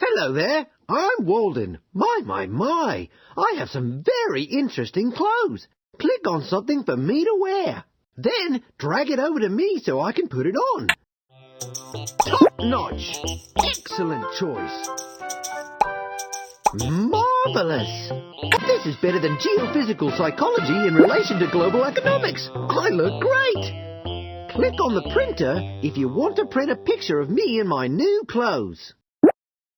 Hello there, I'm Walden. My, I have some very interesting clothes. Click on something for me to wear. Then drag it over to me so I can put it on. Top notch. Excellent choice. Marvellous. This is better than geophysical psychology in relation to global economics. I look great. Click on the printer if you want to print a picture of me in my new clothes.